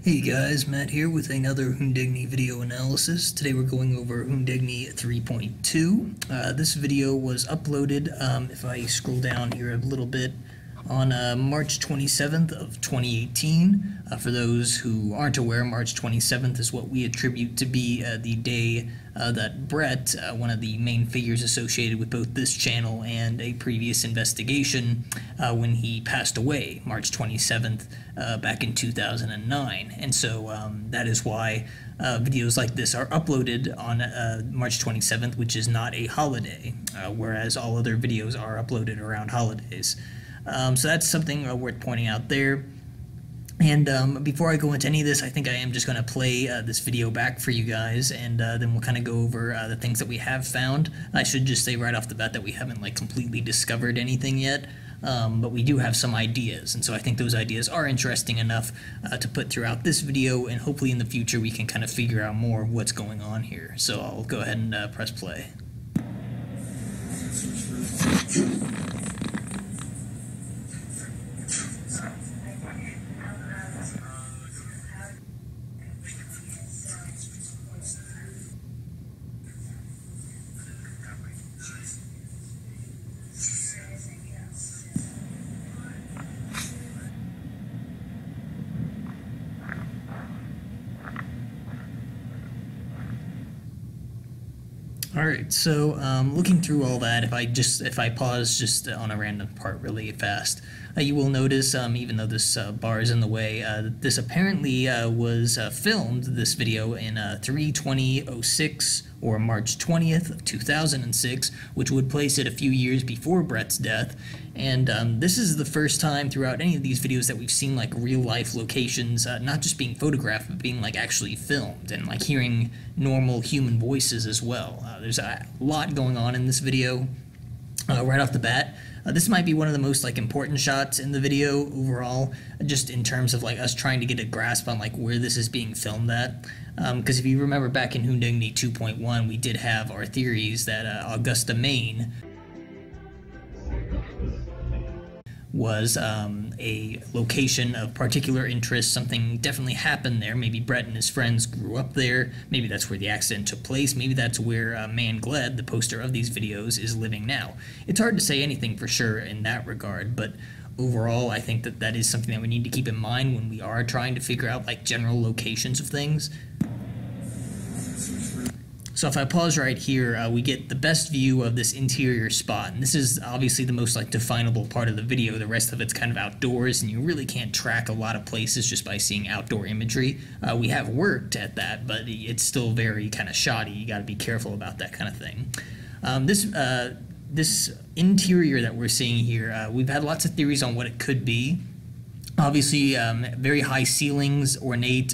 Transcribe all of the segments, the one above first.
Hey guys, Matt here with another HUNDEGNI video analysis. Today we're going over HUNDEGNI 3.2. This video was uploaded, if I scroll down here a little bit, on March 27th of 2018. For those who aren't aware, March 27th is what we attribute to be the day that Brett, one of the main figures associated with both this channel and a previous investigation, when he passed away, March 27th, back in 2009. And so that is why videos like this are uploaded on March 27th, which is not a holiday, whereas all other videos are uploaded around holidays. So that's something worth pointing out there. And before I go into any of this, I think I am just going to play this video back for you guys, and then we'll kind of go over the things that we have found. I should just say right off the bat that we haven't completely discovered anything yet, but we do have some ideas, and so I think those ideas are interesting enough to put throughout this video, and hopefully in the future we can kind of figure out more of what's going on here. So I'll go ahead and press play. Alright, so looking through all that, if I pause just on a random part really fast, you will notice, even though this bar is in the way, this apparently was filmed, this video, in 3/20/06, or March 20th of 2006, which would place it a few years before Brett's death. And this is the first time throughout any of these videos that we've seen real-life locations, not just being photographed, but being actually filmed, and hearing normal human voices as well. There's a lot going on in this video right off the bat. This might be one of the most important shots in the video overall, just in terms of us trying to get a grasp on where this is being filmed at. Because if you remember back in HUNDEGNI 2.1, we did have our theories that Augusta, Maine was a location of particular interest. Something definitely happened there. Maybe Brett and his friends grew up there. Maybe that's where the accident took place. Maybe that's where Man Gled, the poster of these videos, is living now. It's hard to say anything for sure in that regard, but overall I think that is something that we need to keep in mind when we are trying to figure out general locations of things. So if I pause right here, we get the best view of this interior spot, and this is obviously the most definable part of the video. The rest of it's kind of outdoors, and you really can't track a lot of places just by seeing outdoor imagery. We have worked at that, but it's still very kind of shoddy. You got to be careful about that kind of thing. This interior that we're seeing here, we've had lots of theories on what it could be. Obviously, very high ceilings, ornate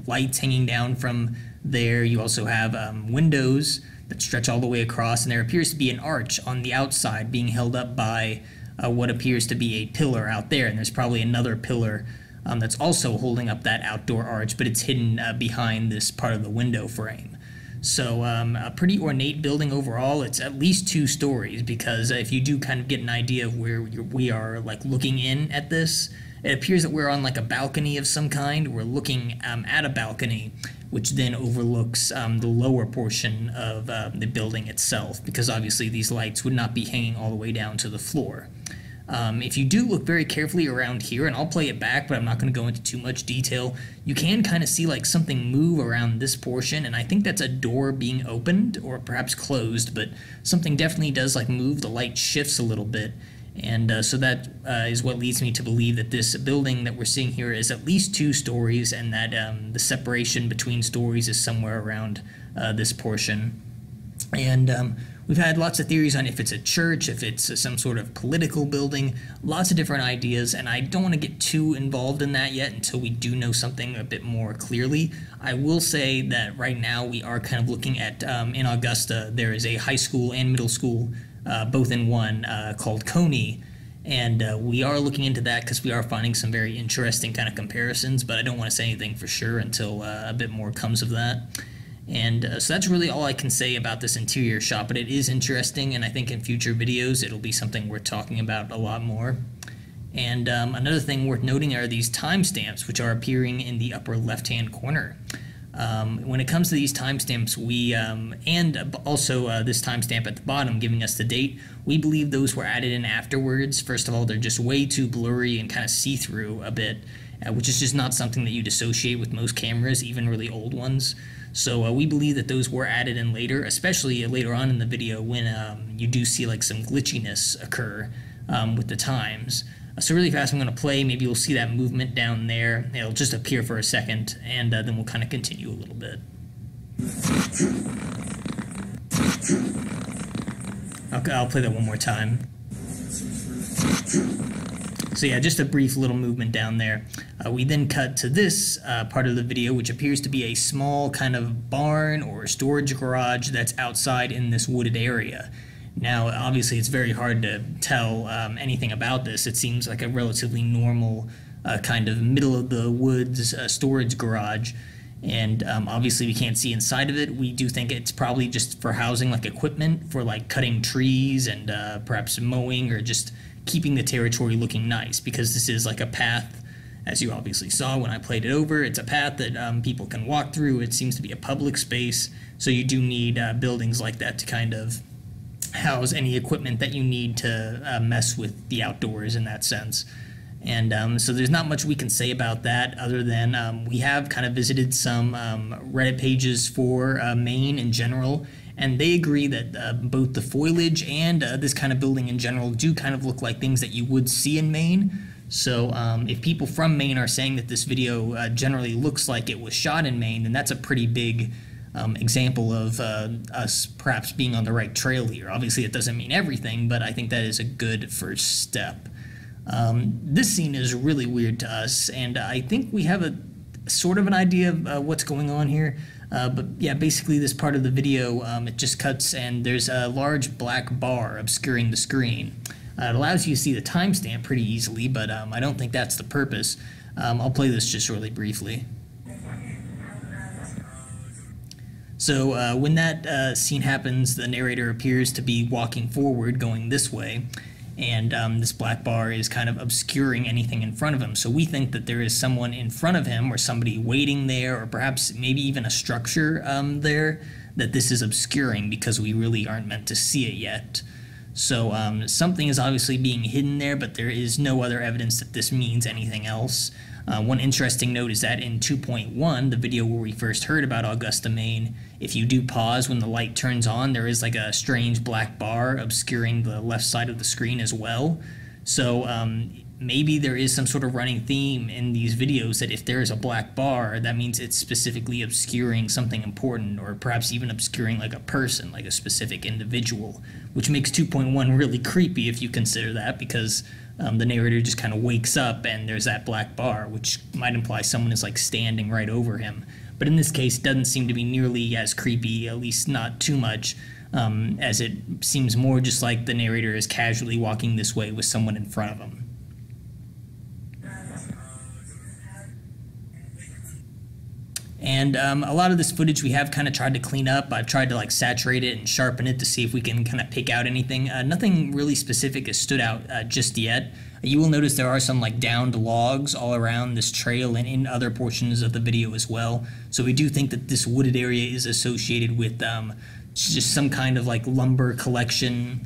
lights hanging down from there. You also have windows that stretch all the way across, and there appears to be an arch on the outside being held up by what appears to be a pillar out there, and there's probably another pillar that's also holding up that outdoor arch, but it's hidden behind this part of the window frame. So a pretty ornate building overall. It's at least 2 stories, because if you do kind of get an idea of where we are looking in at this, it appears that we're on a balcony of some kind. We're looking at a balcony, which then overlooks the lower portion of the building itself, because obviously these lights would not be hanging all the way down to the floor. If you do look very carefully around here, and I'll play it back, but I'm not going to go into too much detail, you can kind of see something move around this portion, and I think that's a door being opened, or perhaps closed, but something definitely does move. The light shifts a little bit. And so that is what leads me to believe that this building that we're seeing here is at least 2 stories, and that the separation between stories is somewhere around this portion. And we've had lots of theories on if it's a church, if it's some sort of political building, lots of different ideas, and I don't want to get too involved in that yet until we do know something a bit more clearly. I will say that right now we are kind of looking at, in Augusta, there is a high school and middle school both in one, called Coney, and we are looking into that because we are finding some very interesting kind of comparisons, but I don't want to say anything for sure until a bit more comes of that. And so that's really all I can say about this interior shot, but it is interesting, and I think in future videos it'll be something worth talking about a lot more. And another thing worth noting are these timestamps, which are appearing in the upper left-hand corner. When it comes to these timestamps, and also this timestamp at the bottom giving us the date, we believe those were added in afterwards. First of all, they're just way too blurry and kind of see-through a bit, which is just not something that you'd associate with most cameras, even really old ones. So we believe that those were added in later, especially later on in the video when you do see like some glitchiness occur with the times. So really fast, I'm going to play. Maybe you'll see that movement down there. It'll just appear for a second, and then we'll kind of continue a little bit. I'll play that one more time. So yeah, just a brief little movement down there. We then cut to this part of the video, which appears to be a small kind of barn or storage garage that's outside in this wooded area. Now, obviously, it's very hard to tell anything about this. It seems like a relatively normal kind of middle-of-the-woods storage garage, and obviously we can't see inside of it. We do think it's probably just for housing like equipment for like cutting trees and perhaps mowing or just keeping the territory looking nice, because this is like a path, as you obviously saw when I played it over. It's a path that people can walk through. It seems to be a public space, so you do need buildings like that to kind of house any equipment that you need to mess with the outdoors in that sense. And so there's not much we can say about that other than we have kind of visited some Reddit pages for Maine in general, and they agree that both the foliage and this kind of building in general do kind of look like things that you would see in Maine. So if people from Maine are saying that this video generally looks like it was shot in Maine, then that's a pretty big example of us perhaps being on the right trail here. Obviously, it doesn't mean everything, but I think that is a good first step. This scene is really weird to us, and I think we have a sort of an idea of what's going on here. But yeah, basically this part of the video, it just cuts and there's a large black bar obscuring the screen. It allows you to see the timestamp pretty easily, but I don't think that's the purpose. I'll play this just really briefly. So when that scene happens, the narrator appears to be walking forward, going this way, and this black bar is kind of obscuring anything in front of him. So we think that there is someone in front of him or somebody waiting there, or perhaps maybe even a structure there that this is obscuring because we really aren't meant to see it yet. So something is obviously being hidden there, but there is no other evidence that this means anything else. One interesting note is that in 2.1, the video where we first heard about Augusta, Maine, if you do pause when the light turns on, there is like a strange black bar obscuring the left side of the screen as well. So maybe there is some sort of running theme in these videos that if there is a black bar, that means it's specifically obscuring something important, or perhaps even obscuring like a person, like a specific individual, which makes 2.1 really creepy if you consider that, because the narrator just kind of wakes up and there's that black bar, which might imply someone is like standing right over him. But in this case, it doesn't seem to be nearly as creepy, at least not too much, as it seems more just like the narrator is casually walking this way with someone in front of him. And a lot of this footage we have kind of tried to clean up. I've tried to like saturate it and sharpen it to see if we can kind of pick out anything. Nothing really specific has stood out just yet. You will notice there are some like downed logs all around this trail and in other portions of the video as well. So we do think that this wooded area is associated with just some kind of like lumber collection.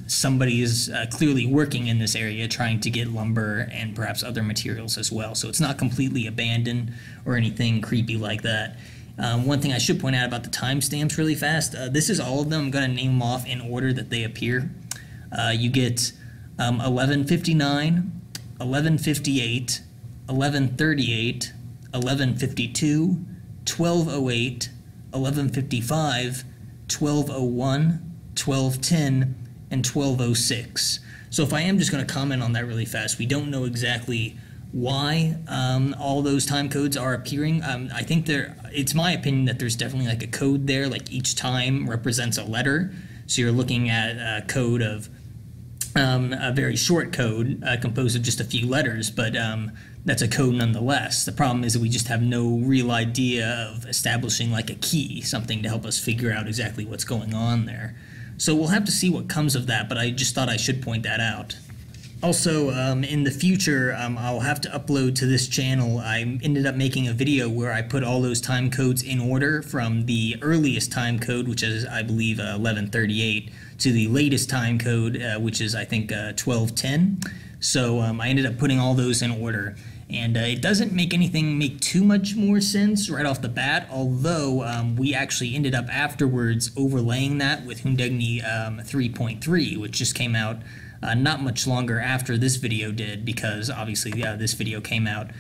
Somebody is clearly working in this area trying to get lumber and perhaps other materials as well. So it's not completely abandoned or anything creepy like that. One thing I should point out about the timestamps really fast, this is all of them. I'm going to name them off in order that they appear. You get 11:59, 11:58, 11:38, 11:52, 12:08, 11:55, 12:01, 12:10, and 12:06. So if I am just going to comment on that really fast, we don't know exactly why all those time codes are appearing. I think it's my opinion that there's definitely like a code there, like each time represents a letter. So you're looking at a code of a very short code composed of just a few letters, but that's a code nonetheless. The problem is that we just have no real idea of establishing like a key, something to help us figure out exactly what's going on there. So we'll have to see what comes of that, but I just thought I should point that out. Also, in the future, I'll have to upload to this channel. I ended up making a video where I put all those time codes in order from the earliest time code, which is, I believe, 1138, to the latest time code, which is, I think, 1210. So I ended up putting all those in order. And it doesn't make anything make too much more sense right off the bat, although we actually ended up afterwards overlaying that with HUNDEGNI 3.3, which just came out not much longer after this video did, because obviously this video came out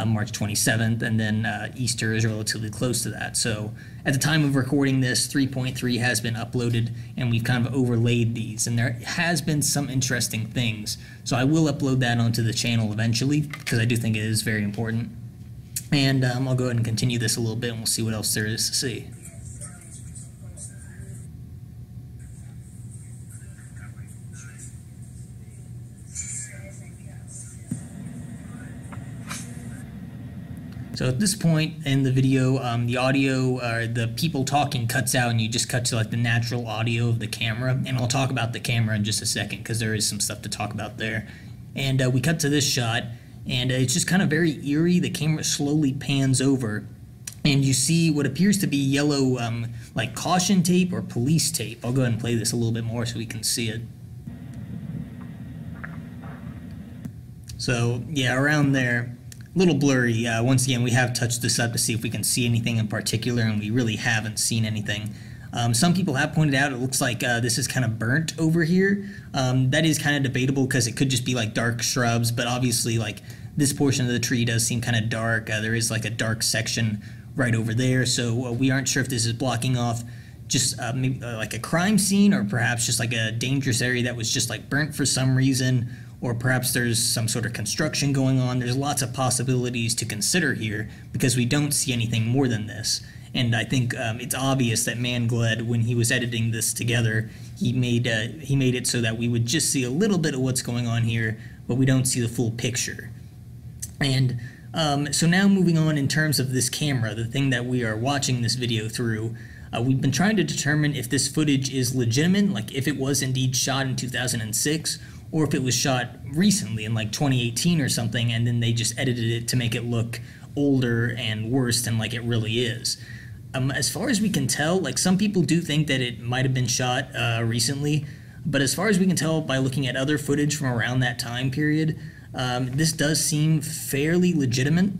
March 27th, and then Easter is relatively close to that. So at the time of recording this, 3.3 has been uploaded, and we've kind of overlaid these, and there has been some interesting things. So I will upload that onto the channel eventually, because I do think it is very important. And I'll go ahead and continue this a little bit, and we'll see what else there is to see. So at this point in the video, the audio, the people talking cuts out, and you just cut to like the natural audio of the camera. And I'll talk about the camera in just a second, because there is some stuff to talk about there. And we cut to this shot, and it's just kind of very eerie. The camera slowly pans over, and you see what appears to be yellow, like caution tape or police tape. I'll go ahead and play this a little bit more so we can see it. So yeah, around there. Little blurry. Once again, we have touched this up to see if we can see anything in particular, and we really haven't seen anything. Some people have pointed out it looks like this is kind of burnt over here. That is kind of debatable, because it could just be like dark shrubs, but obviously like this portion of the tree does seem kind of dark. There is like a dark section right over there, so we aren't sure if this is blocking off just maybe like a crime scene, or perhaps just like a dangerous area that was just like burnt for some reason, or perhaps there's some sort of construction going on. There's lots of possibilities to consider here, because we don't see anything more than this. And I think it's obvious that Mangled, when he was editing this together, he made it so that we would just see a little bit of what's going on here, but we don't see the full picture. And so now moving on in terms of this camera, the thing that we are watching this video through, we've been trying to determine if this footage is legitimate, like if it was indeed shot in 2006, or if it was shot recently in like 2018 or something, and then they just edited it to make it look older and worse than like it really is. As far as we can tell, like some people do think that it might have been shot recently, but as far as we can tell by looking at other footage from around that time period, this does seem fairly legitimate.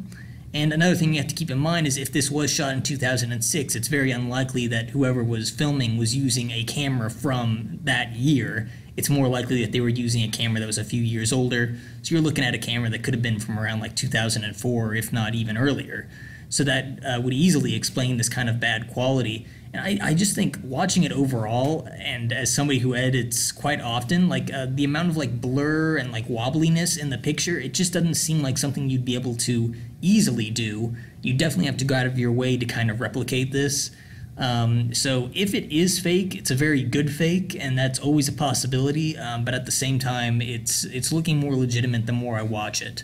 And another thing you have to keep in mind is if this was shot in 2006, it's very unlikely that whoever was filming was using a camera from that year. It's more likely that they were using a camera that was a few years older. So you're looking at a camera that could have been from around like 2004, if not even earlier. So that would easily explain this kind of bad quality. And I just think watching it overall, and as somebody who edits quite often, like the amount of like blur and like wobbliness in the picture, it just doesn't seem like something you'd be able to easily do. You definitely have to go out of your way to kind of replicate this. So if it is fake, it's a very good fake, and that's always a possibility, but at the same time, it's looking more legitimate the more I watch it.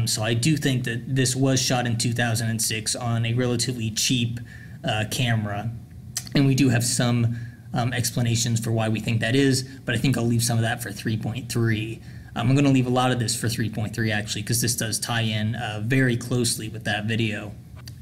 So I do think that this was shot in 2006 on a relatively cheap camera, and we do have some explanations for why we think that is, but I think I'll leave some of that for 3.3. I'm going to leave a lot of this for 3.3 actually, because this does tie in very closely with that video.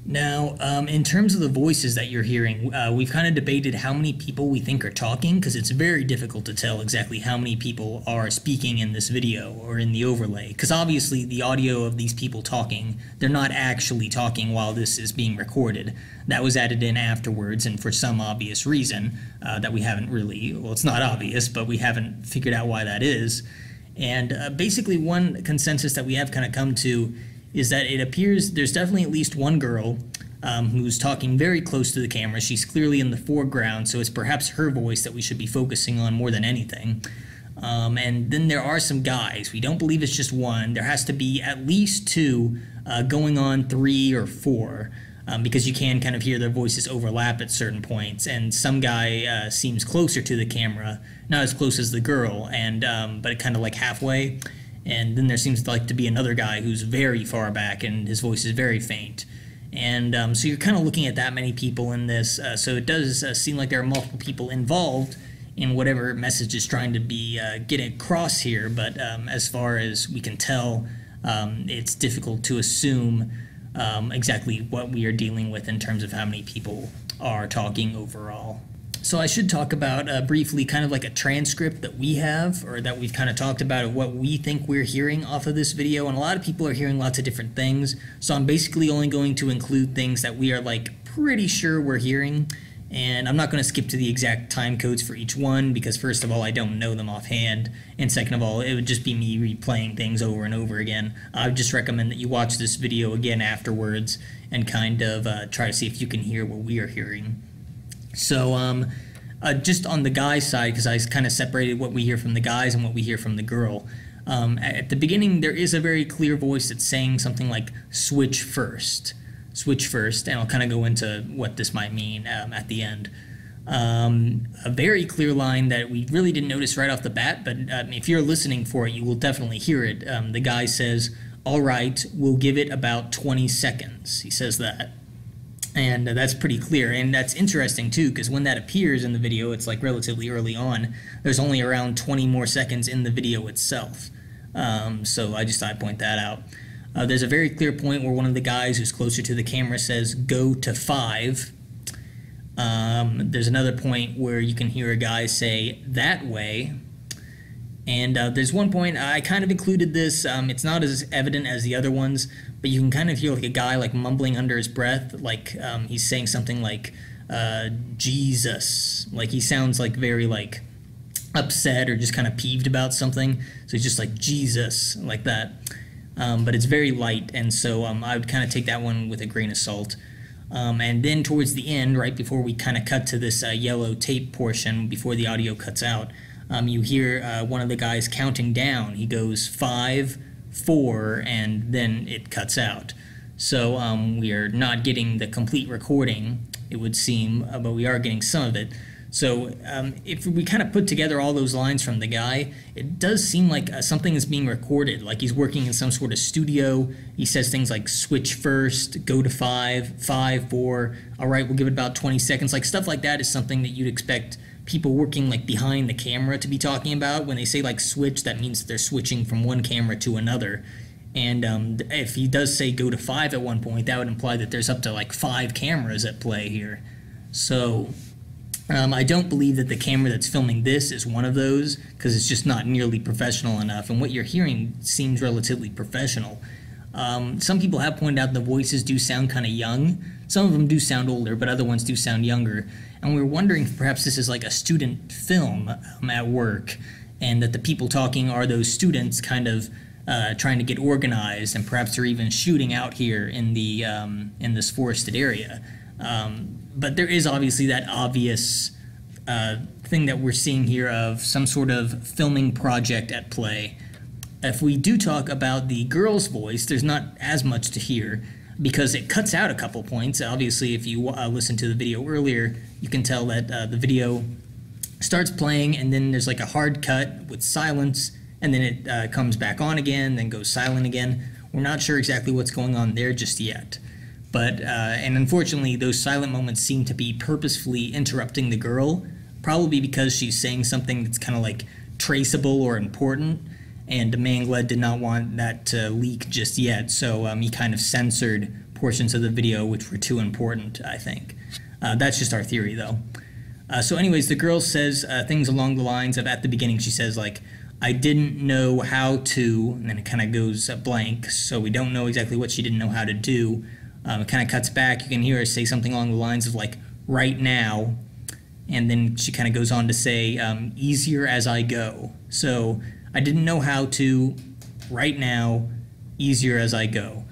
Now, in terms of the voices that you're hearing, we've kind of debated how many people we think are talking, because it's very difficult to tell exactly how many people are speaking in this video or in the overlay, because obviously the audio of these people talking, they're not actually talking while this is being recorded. That was added in afterwards, and for some obvious reason that we haven't really, well, it's not obvious, but we haven't figured out why that is. And basically one consensus that we have kind of come to is that it appears there's definitely at least one girl who's talking very close to the camera. She's clearly in the foreground, so it's perhaps her voice that we should be focusing on more than anything. And then there are some guys. We don't believe it's just one. There has to be at least two, going on 3 or 4, because you can kind of hear their voices overlap at certain points. And some guy seems closer to the camera, not as close as the girl, and but kind of like halfway. And then there seems like to be another guy who's very far back, and his voice is very faint. And so you're kind of looking at that many people in this, so it does seem like there are multiple people involved in whatever message is trying to be getting across here. But as far as we can tell, it's difficult to assume exactly what we are dealing with in terms of how many people are talking overall. So I should talk about briefly kind of like a transcript that we have, or that we've kind of talked about, of what we think we're hearing off of this video. And a lot of people are hearing lots of different things. So I'm basically only going to include things that we are like pretty sure we're hearing. And I'm not going to skip to the exact time codes for each one, because first of all, I don't know them offhand. And second of all, it would just be me replaying things over and over again. I would just recommend that you watch this video again afterwards and kind of try to see if you can hear what we are hearing. So just on the guy's side, because I kind of separated what we hear from the guys and what we hear from the girl. At the beginning, there is a very clear voice that's saying something like switch first, and I'll kind of go into what this might mean at the end. A very clear line that we really didn't notice right off the bat, but if you're listening for it, you will definitely hear it. The guy says, "All right, we'll give it about 20 seconds." He says that. And that's pretty clear, and that's interesting too, because when that appears in the video, it's like relatively early on. There's only around 20 more seconds in the video itself. So I just thought I'd point that out. There's a very clear point where one of the guys who's closer to the camera says, "Go to 5." There's another point where you can hear a guy say, "That way." And there's one point, I kind of included this, it's not as evident as the other ones, but you can kind of hear like a guy like mumbling under his breath, like he's saying something like, Jesus. Like he sounds like very like upset or just kind of peeved about something. So he's just like, Jesus, like that. But it's very light, and so I would kind of take that one with a grain of salt. And then towards the end, right before we kind of cut to this yellow tape portion, before the audio cuts out, you hear one of the guys counting down. He goes 5, 4, and then it cuts out. So we are not getting the complete recording, it would seem, but we are getting some of it. So if we kind of put together all those lines from the guy, it does seem like something is being recorded, like he's working in some sort of studio. He says things like switch first, go to 5, 5, 4, all right, we'll give it about 20 seconds. Like stuff like that is something that you'd expect people working like behind the camera to be talking about. When they say like switch, that means that they're switching from one camera to another. And if he does say go to 5 at one point, that would imply that there's up to like 5 cameras at play here. So I don't believe that the camera that's filming this is one of those, because it's just not nearly professional enough, and what you're hearing seems relatively professional. Some people have pointed out the voices do sound kind of young. Some of them do sound older, but other ones do sound younger. And we were wondering if perhaps this is like a student film at work, and that the people talking are those students kind of trying to get organized, and perhaps they're even shooting out here in the in this forested area. But there is obviously that obvious thing that we're seeing here of some sort of filming project at play. If we do talk about the girl's voice, there's not as much to hear, because it cuts out a couple points. Obviously, if you listen to the video earlier, you can tell that the video starts playing, and then there's like a hard cut with silence, and then it comes back on again, then goes silent again. We're not sure exactly what's going on there just yet. But, and unfortunately, those silent moments seem to be purposefully interrupting the girl, probably because she's saying something that's kind of like traceable or important, and Mangled did not want that to leak just yet, so he kind of censored portions of the video which were too important, I think. That's just our theory, though. So anyways, the girl says things along the lines of, at the beginning, she says, like, I didn't know how to, and then it kind of goes blank, so we don't know exactly what she didn't know how to do. It kind of cuts back. You can hear her say something along the lines of like, right now, and then she kind of goes on to say, easier as I go. So I didn't know how to, right now, easier as I go.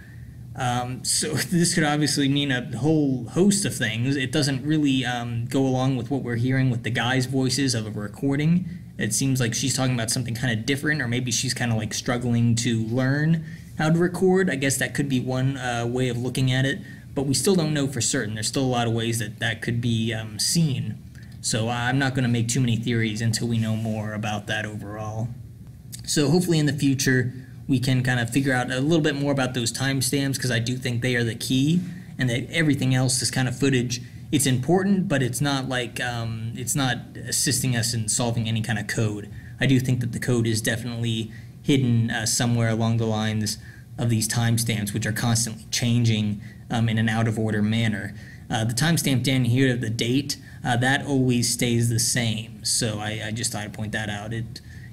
So this could obviously mean a whole host of things. It doesn't really go along with what we're hearing with the guys' voices of a recording. It seems like she's talking about something kind of different, or maybe she's kind of like struggling to learn how to record. I guess that could be one way of looking at it, but we still don't know for certain. There's still a lot of ways that that could be seen. So I'm not going to make too many theories until we know more about that overall. So hopefully in the future we can kind of figure out a little bit more about those timestamps, because I do think they are the key, and that everything else, this kind of footage, it's important, but it's not like it's not assisting us in solving any kind of code. I do think that the code is definitely hidden somewhere along the lines of these timestamps, which are constantly changing in an out of order manner. The timestamp down here, the date, that always stays the same. So I just thought I'd point that out.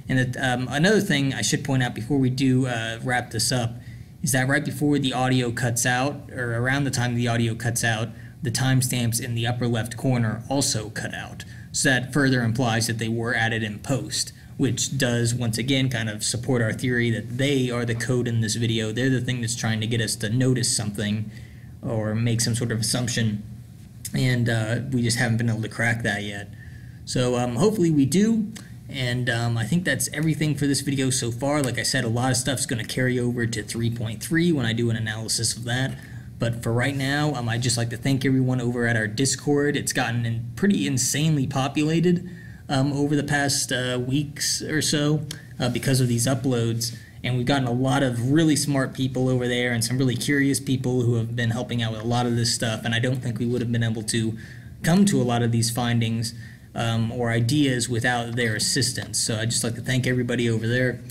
Another thing I should point out before we do wrap this up is that right before the audio cuts out, or around the time the audio cuts out, the timestamps in the upper left corner also cut out. So that further implies that they were added in post, which does, once again, kind of support our theory that they are the code in this video. They're the thing that's trying to get us to notice something or make some sort of assumption, and we just haven't been able to crack that yet. So hopefully we do, and I think that's everything for this video so far. Like I said, a lot of stuff's going to carry over to 3.3 when I do an analysis of that. But for right now, I'd just like to thank everyone over at our Discord. It's gotten pretty insanely populated over the past weeks or so because of these uploads. And we've gotten a lot of really smart people over there and some really curious people who have been helping out with a lot of this stuff. And I don't think we would have been able to come to a lot of these findings or ideas without their assistance. So I'd just like to thank everybody over there.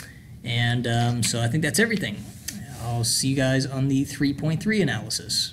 And so I think that's everything. I'll see you guys on the 3.3 analysis.